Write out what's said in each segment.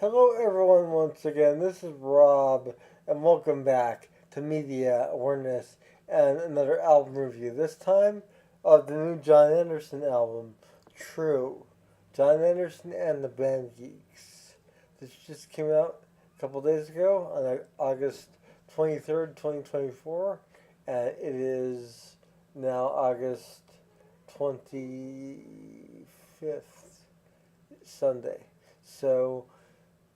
Hello, everyone, once again. This is Rob, and welcome back to Media Awareness and another album review. This time of the new John Anderson album, True. John Anderson and the Band Geeks. This just came out a couple days ago on August 23rd, 2024, and it is now August 25th, Sunday. So,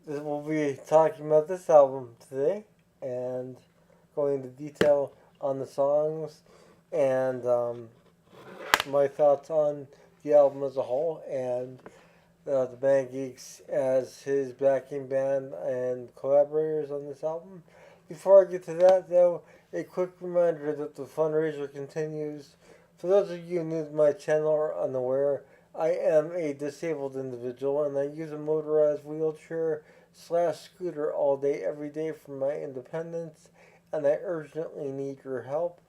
we'll be talking about this album today and going into detail on the songs and my thoughts on the album as a whole and the Band Geeks as his backing band and collaborators on this album. Before I get to that, though, a quick reminder that the fundraiser continues. For those of you new to my channel or unaware, I am a disabled individual and I use a motorized wheelchair slash scooter all day, every day for my independence, and I urgently need your help.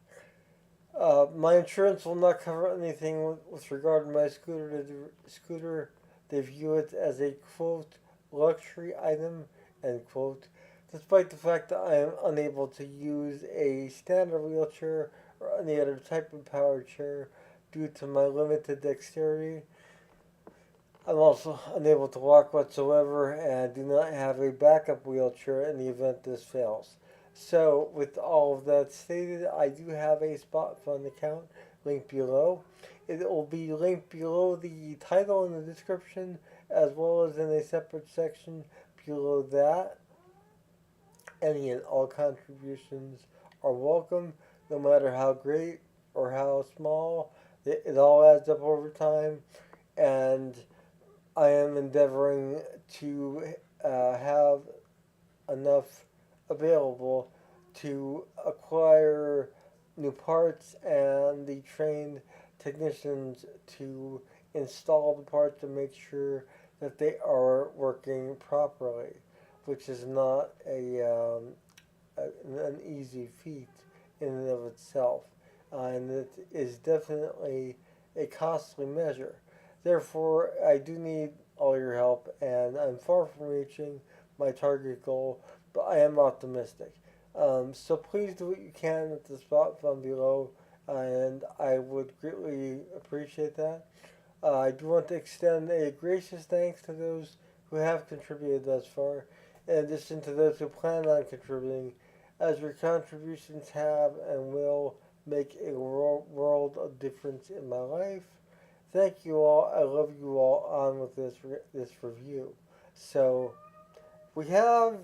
My insurance will not cover anything with regard to my scooter. They view it as a quote luxury item end quote. Despite the fact that I am unable to use a standard wheelchair or any other type of power chair due to my limited dexterity, I'm also unable to walk whatsoever and do not have a backup wheelchair in the event this fails. So, with all of that stated, I do have a spot fund account linked below. It will be linked below the title in the description as well as in a separate section below that. Any and all contributions are welcome, no matter how great or how small. It all adds up over time, and I am endeavoring to have enough available to acquire new parts and the trained technicians to install the parts and make sure that they are working properly, which is not an easy feat in and of itself, and it is definitely a costly measure. Therefore, I do need all your help, and I'm far from reaching my target goal, but I am optimistic. So please do what you can at the spot fund below, and I would greatly appreciate that. I do want to extend a gracious thanks to those who have contributed thus far, in addition to those who plan on contributing, as your contributions have and will make a world of difference in my life. Thank you all. I love you all. On with this review. So we have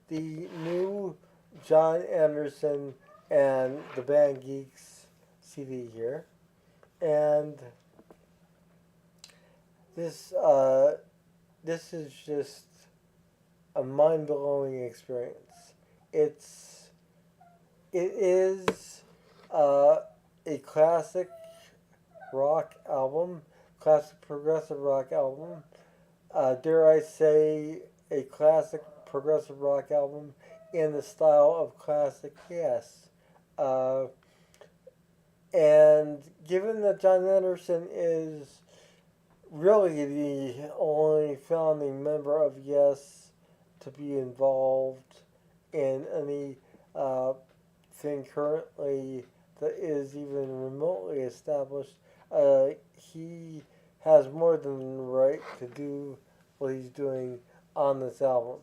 the new John Anderson and the Band Geeks CD here, and this this is just a mind blowing experience. It is a classic rock album, classic progressive rock album. Dare I say, a classic progressive rock album in the style of classic Yes. Uh, and given that John Anderson is really the only founding member of Yes to be involved in any uh, thing currently that is even remotely established, he has more than the right to do what he's doing on this album.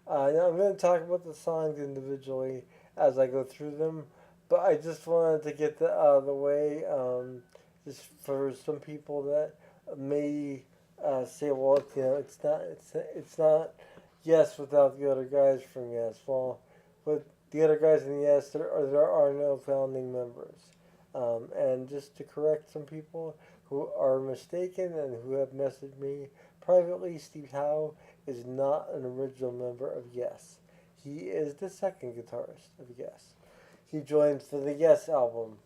Now I'm going to talk about the songs individually as I go through them, but I just wanted to get that out of the way, just for some people that may say, well, it's not Yes without the other guys from Yes. Well, with the other guys in Yes, there are no founding members. And just to correct some people who are mistaken and who have messaged me privately, Steve Howe is not an original member of Yes. He is the second guitarist of Yes. He joined for the Yes album,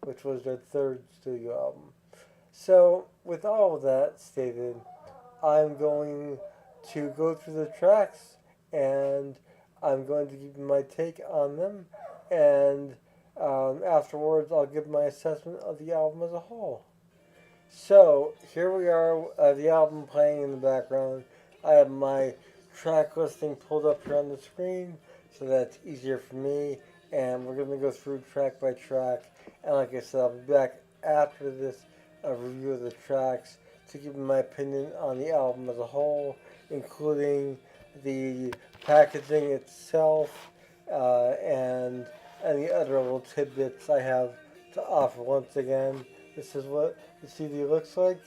which was their third studio album. So, with all of that stated, I'm going to go through the tracks and I'm going to give you my take on them, and afterwards I'll give my assessment of the album as a whole. So here we are, the album playing in the background. I have my track listing pulled up here on the screen so that's easier for me. And we're going to go through track by track. And like I said, I'll be back after this review of the tracks to give my opinion on the album as a whole, including the packaging itself and any other little tidbits I have to offer. Once again, this is what the CD looks like.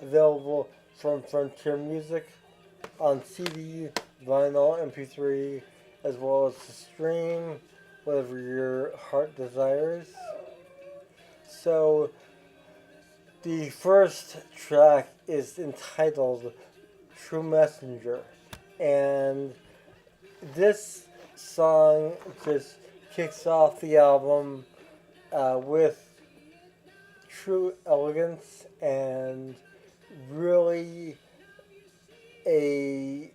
Available from Frontier Music on CD, vinyl, MP3, as well as to stream, whatever your heart desires. So, the first track is entitled True Messenger, and this song just kicks off the album with true elegance and really a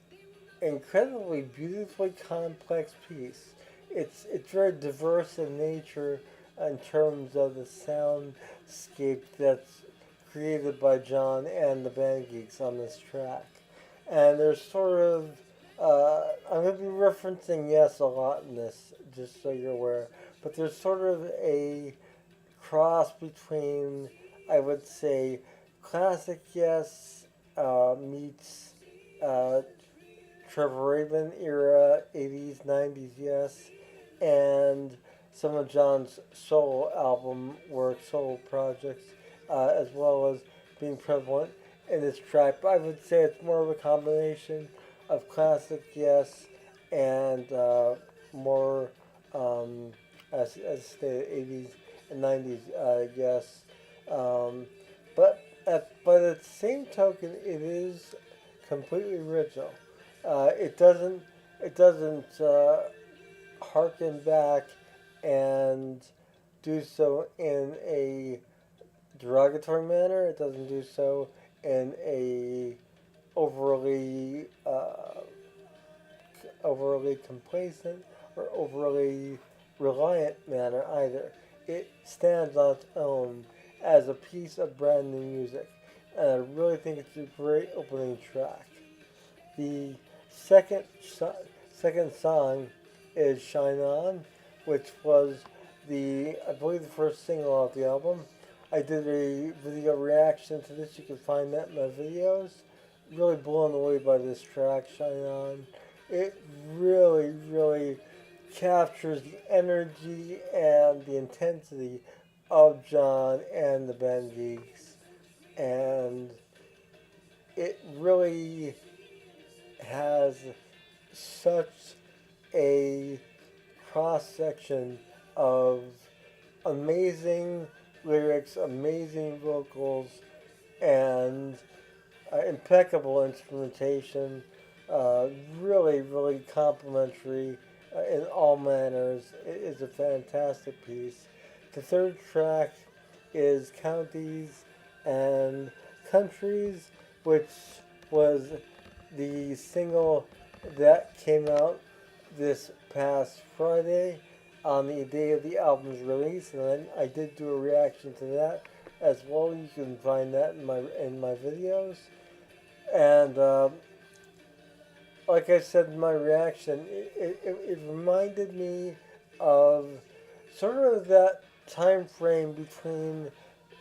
incredibly beautifully complex piece. It's very diverse in nature in terms of the soundscape that's created by John and the band Geeks on this track. And there's sort of I'm going to be referencing Yes a lot in this, just so you're aware. But there's sort of a cross between, I would say, classic Yes meets Trevor Rabin era 80s, 90s Yes, and some of John's solo album work, solo projects, as well as being prevalent in this track. But I would say it's more of a combination of classic Yes and more, as stated, 80s and 90s Yes. But at the same token, it is completely original. It doesn't harken back and do so in a derogatory manner. It doesn't do so in a overly overly complacent or overly reliant manner either. It stands on its own as a piece of brand new music, and I really think it's a great opening track. The second song is "Shine On," which was I believe the first single off the album. I did a video reaction to this. You can find that in my videos. Really blown away by this track, "Shine On." It really, really captures the energy and the intensity of John and the band Geeks, and it really has such a cross section of amazing lyrics, amazing vocals, and impeccable instrumentation. Really, really complimentary in all manners. It is a fantastic piece. The third track is Counties and Countries, which was the single that came out this past Friday on the day of the album's release, and then I did do a reaction to that as well. You can find that in my videos. And like I said in my reaction, it reminded me of sort of that time frame between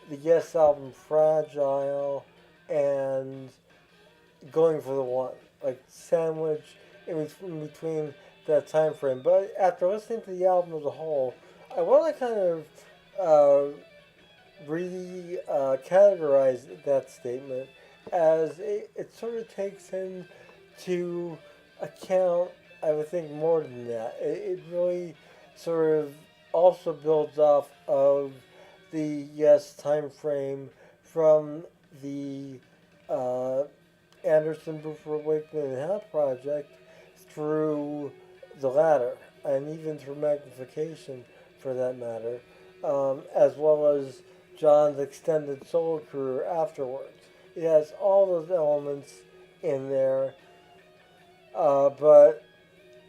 the Yes album Fragile and Going for the One, like sandwich in between that time frame. But after listening to the album as a whole, I want to kind of categorize that statement as it sort of takes into account, I would think, more than that. It really sort of also builds off of the Yes time frame from the Anderson Buffer Awakening and Hell project through the latter, and even through Magnification for that matter, as well as John's extended solo career afterwards. It has all those elements in there, but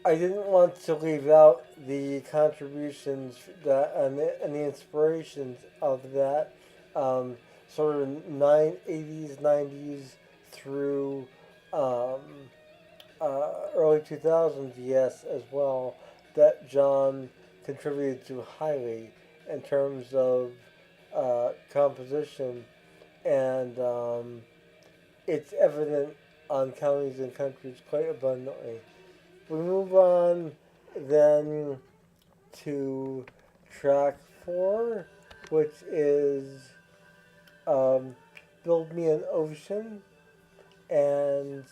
I didn't want to leave out the contributions and the inspirations of that sort of 80s, 90s through um, early 2000s, yes, as well, that John contributed to highly in terms of composition, and it's evident on Counties and Countries quite abundantly. We move on then to track 4, which is um, Build Me an Ocean, and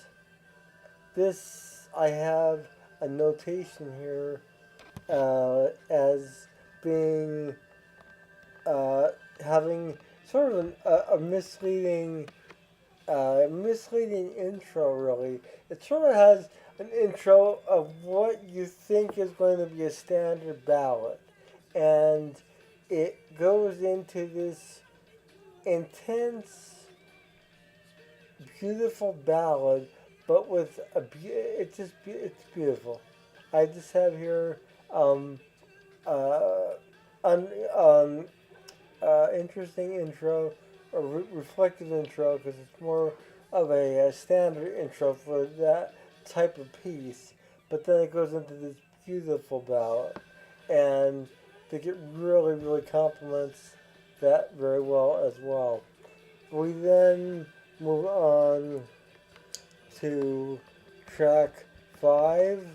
this I have a notation here as being uh, having sort of a misleading intro. Really, it sort of has an intro of what you think is going to be a standard ballad, and it goes into this intense, beautiful ballad, but with it's beautiful. I just have here um, uh, un, interesting intro, or reflective intro, because it's more of a standard intro for that type of piece. But then it goes into this beautiful ballad, and I think it really, really complements that very well as well. We then move on to track 5,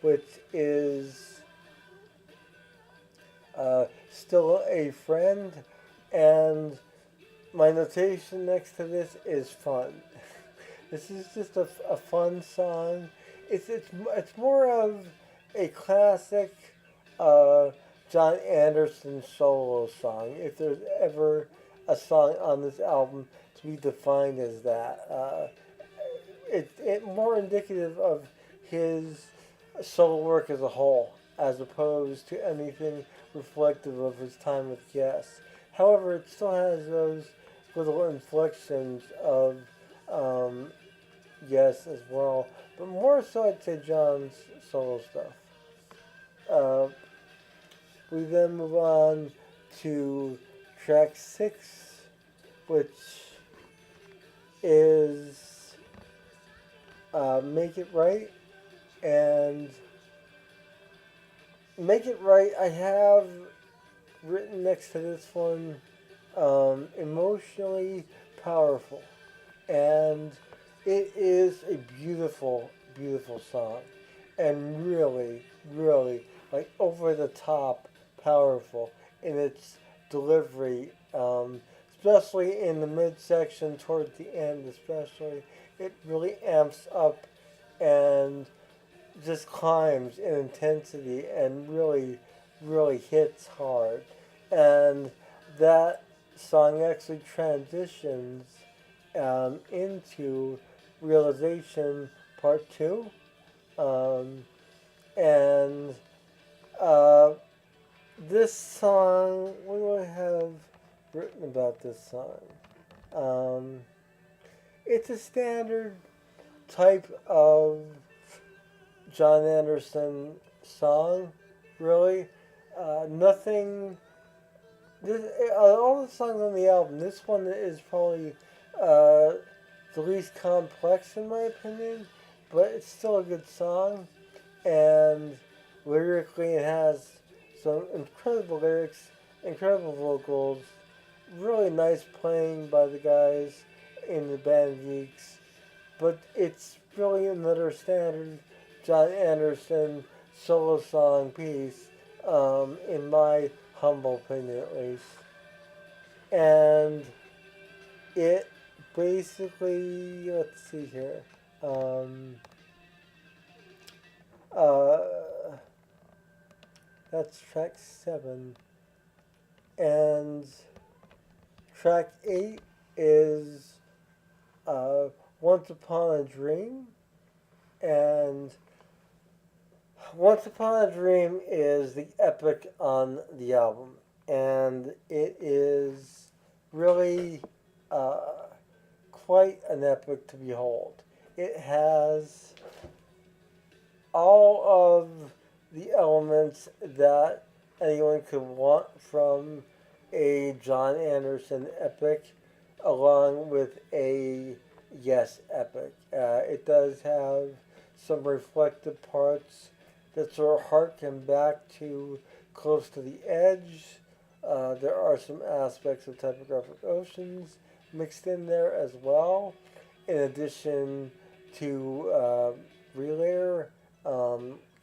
which is Still a Friend, and my notation next to this is fun. This is just a fun song. It's more of a classic uh, John Anderson solo song. If there's ever a song on this album to be defined as that, it more indicative of his solo work as a whole, as opposed to anything reflective of his time with Yes. However, it still has those little inflections of um, Yes as well, but more so I'd say John's solo stuff. Uh, we then move on to track 6, which is Make It Right. And Make It Right, I have written next to this one emotionally powerful. And it is a beautiful, beautiful song. And really, really, like over the top powerful in its delivery, especially in the midsection towards the end, especially. It really amps up and just climbs in intensity and really, really hits hard. And that song actually transitions into Realization Part 2. Um, and uh, this song, what do I have written about this song? Um, it's a standard type of John Anderson song, really. Nothing. All the songs on the album, this one is probably uh, the least complex in my opinion, but it's still a good song. And lyrically, it has some incredible lyrics, incredible vocals, really nice playing by the guys in the band Geeks. But it's really another standard John Anderson solo song piece, in my humble opinion at least. And it basically, let's see here. Um, uh, that's track 7. And track 8 is uh, Once Upon a Dream. And Once Upon a Dream is the epic on the album. And it is really uh, quite an epic to behold. It has all of the elements that anyone could want from a John Anderson epic, along with a Yes, epic. It does have some reflective parts that sort of harken back to Close to the Edge. There are some aspects of Typographic Oceans mixed in there as well, in addition to Relayer,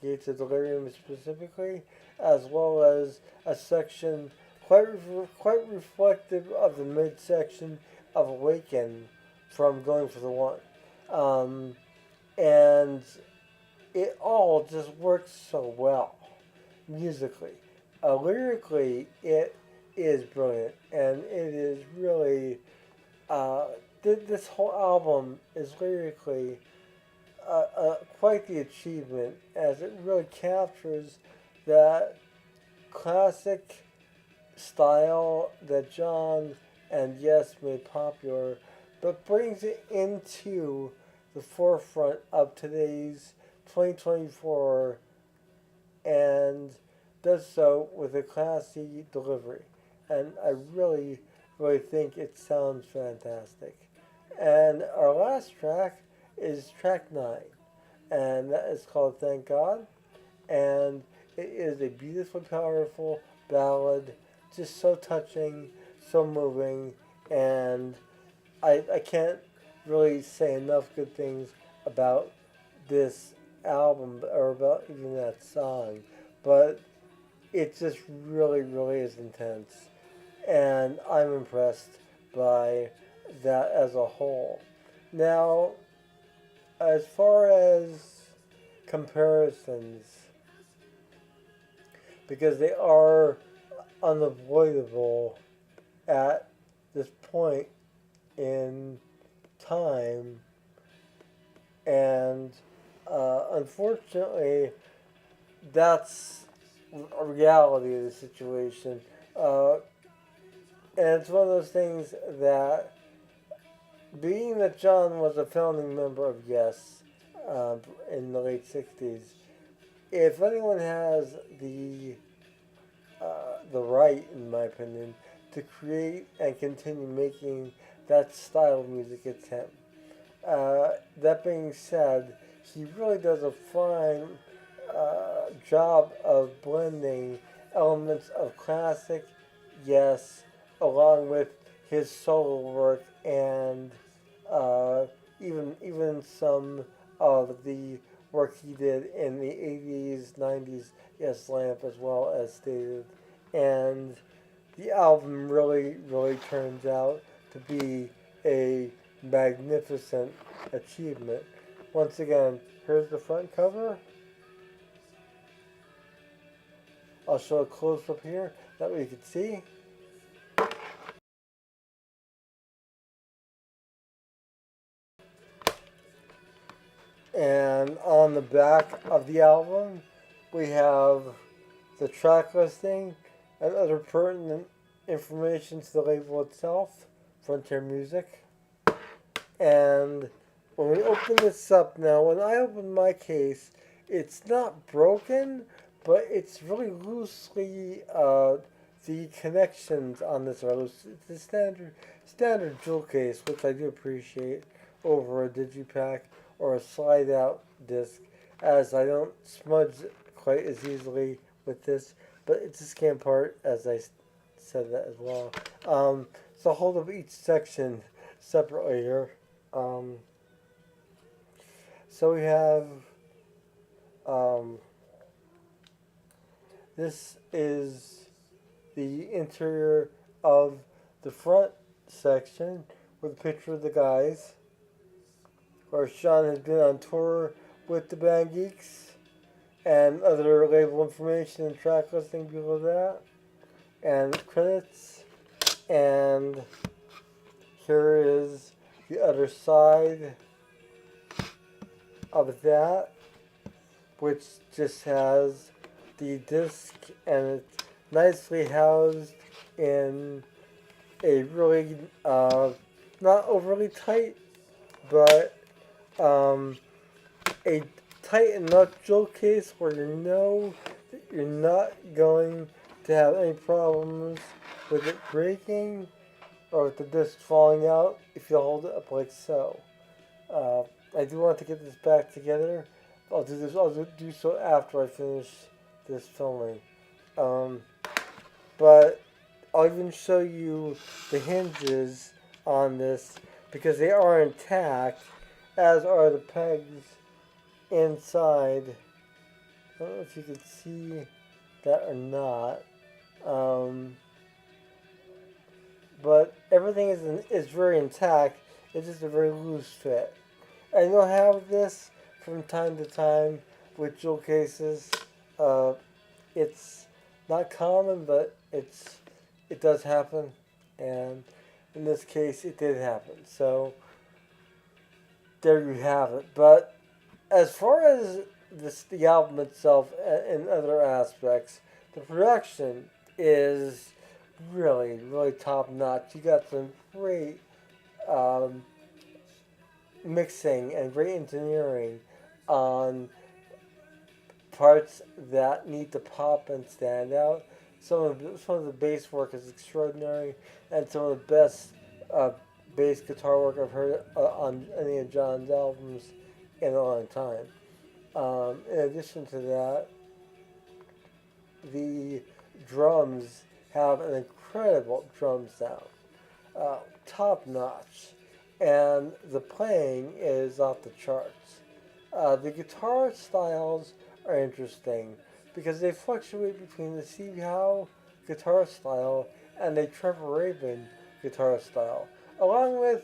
Gates of Delirium specifically, as well as a section quite reflective of the midsection of Awaken from Going for the One. Um, and it all just works so well musically. Lyrically, it is brilliant, and it is really uh, this whole album is lyrically quite the achievement, as it really captures that classic style that John and Yes made popular, but brings it into the forefront of today's 2024 and does so with a classy delivery. And I really, really think it sounds fantastic. And our last track is track 9, and that is called Thank God. And it is a beautiful, powerful ballad, just so touching, so moving, and I can't really say enough good things about this album or about even that song, but it just really, really is intense, and I'm impressed by that as a whole. Now, as far as comparisons, because they are unavoidable at this point in time, and unfortunately, that's a reality of the situation. Uh, and it's one of those things that, being that John was a founding member of Yes in the late 60s, if anyone has the right, in my opinion, to create and continue making that style of music, it's him. That being said, he really does a fine job of blending elements of classic, Yes, along with his solo work and uh, even some of the work he did in the 80s, 90s, Yes Lamp as well as stated. And the album really, really turns out to be a magnificent achievement. Once again, here's the front cover. I'll show a close up here, that way you can see. And on the back of the album, we have the track listing and other pertinent information to the label itself, Frontier Music. And when we open this up now, when I open my case, it's not broken, but it's really loosely, the connections on this are loose. It's a standard jewel case, which I do appreciate over a digipack or a slide out disc, as I don't smudge quite as easily with this, but it's a scan part, as I said that as well. So I'll hold up each section separately here. Um, so we have um, this is the interior of the front section with a picture of the guys. Of course, Sean has been on tour with the band Geeks, and other label information and track listing below that, and credits. And here is the other side of that, which just has the disc, and it's nicely housed in a really not overly tight, but a tight enough jewel case where you know that you're not going to have any problems with it breaking or with the disc falling out if you hold it up like so. Uh, I do want to get this back together. I'll do this. Do so after I finish this filming. Um, but I'll even show you the hinges on this because they are intact, as are the pegs inside. I don't know if you can see that or not. Um, but everything is very intact. It's just a very loose fit. And you'll have this from time to time with jewel cases. Uh, it's not common, but it does happen, and in this case, it did happen. So there you have it. But as far as the album itself and other aspects, the production is really top notch. You got some great um, mixing and great engineering on parts that need to pop and stand out. Some of the bass work is extraordinary, and some of the best uh, bass guitar work I've heard on any of John's albums in a long time. In addition to that, the drums have an incredible drum sound, top notch, and the playing is off the charts. The guitar styles are interesting because they fluctuate between the Steve Howe guitar style and the Trevor Rabin guitar style, along with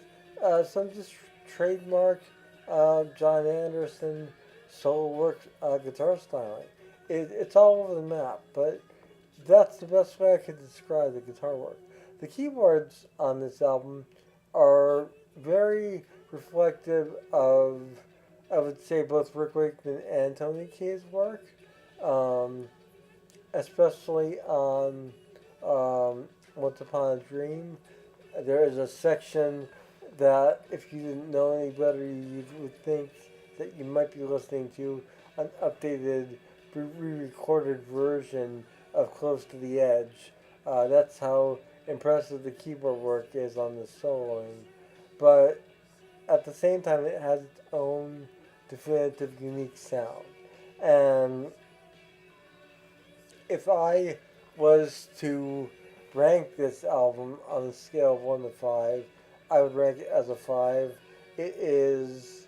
some just trademark John Anderson solo work guitar styling. It's all over the map, but that's the best way I could describe the guitar work. The keyboards on this album are very reflective of, I would say, both Rick Wakeman and Tony Kaye's work, um, especially on Once Upon a Dream. There is a section that, if you didn't know any better, you would think that you might be listening to an updated, re-recorded version of Close to the Edge. That's how impressive the keyboard work is on the soloing. But at the same time, it has its own definitive, unique sound. And if I was to rank this album on a scale of 1 to 5, I would rank it as a 5. It is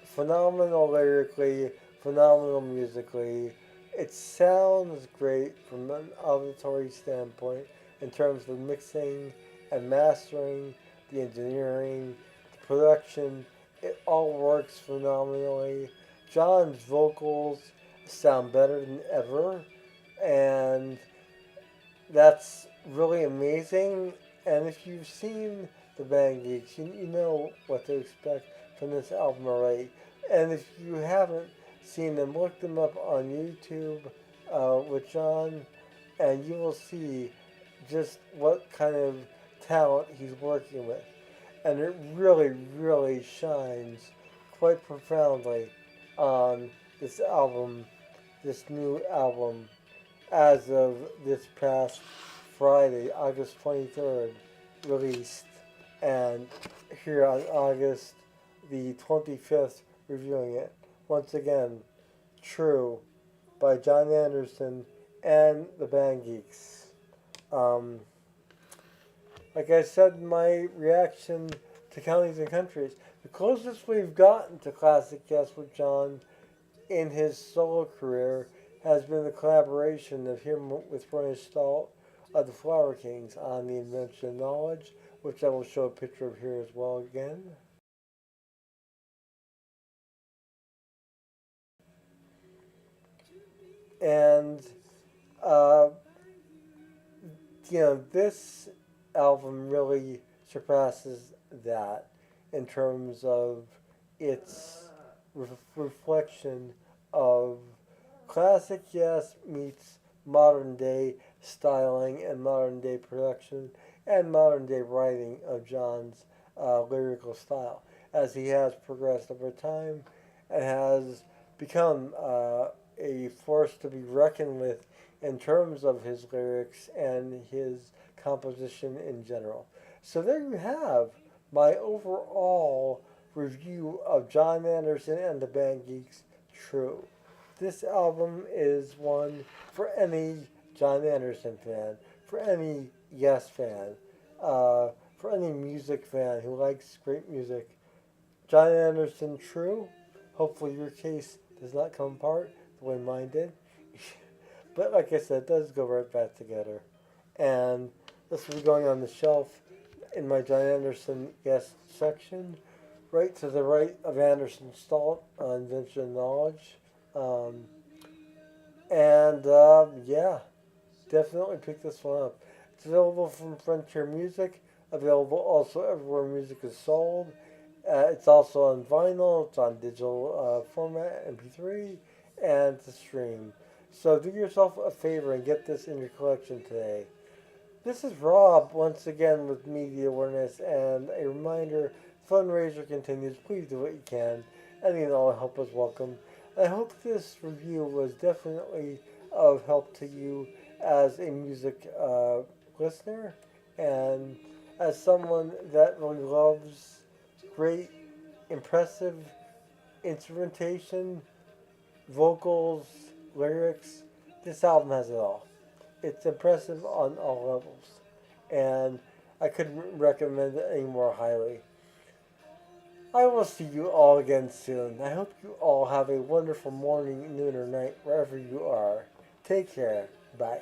phenomenal lyrically, phenomenal musically. It sounds great from an auditory standpoint in terms of mixing and mastering, the engineering, the production. It all works phenomenally. John's vocals sound better than ever, and that's really amazing. And if you've seen the band Geeks, you know what to expect from this album already. And if you haven't seen them, look them up on YouTube with John, and you will see just what kind of talent he's working with. And it really shines quite profoundly on this album, this new album, as of this past Friday, August 23rd, released, and here on August the 25th, reviewing it. Once again, True by John Anderson and the band Geeks. Um, like I said in my reaction to Counties and Countries, the closest we've gotten to classic Yes with John in his solo career has been the collaboration of him with Roy Stahl of the Flower Kings on The Invention of Knowledge, which I will show a picture of here as well again. And, uh, this album really surpasses that in terms of its reflection of classic Yes meets modern day styling and modern day production and modern day writing of John's lyrical style as he has progressed over time and has become a force to be reckoned with in terms of his lyrics and his composition in general. So there you have my overall review of John Anderson and the band Geeks True. This album is one for any John Anderson fan, for any Yes fan, for any music fan who likes great music. John Anderson True. Hopefully your case does not come apart the way mine did. But like I said, it does go right back together. And this will be going on the shelf in my John Anderson Yes section, right to the right of Anderson Stalt on Invention of Knowledge. Um, and yeah, definitely pick this one up. It's available from Frontier Music, available also everywhere music is sold. It's also on vinyl, it's on digital format, MP3, and to stream. So do yourself a favor and get this in your collection today. This is Rob once again with Media Awareness, and a reminder: fundraiser continues. Please do what you can. Any and all help is welcome. I hope this review was definitely of help to you as a music listener and as someone that really loves great, impressive instrumentation, vocals, lyrics. This album has it all. It's impressive on all levels, and I couldn't recommend it any more highly. I will see you all again soon. I hope you all have a wonderful morning, noon, or night wherever you are. Take care. Bye.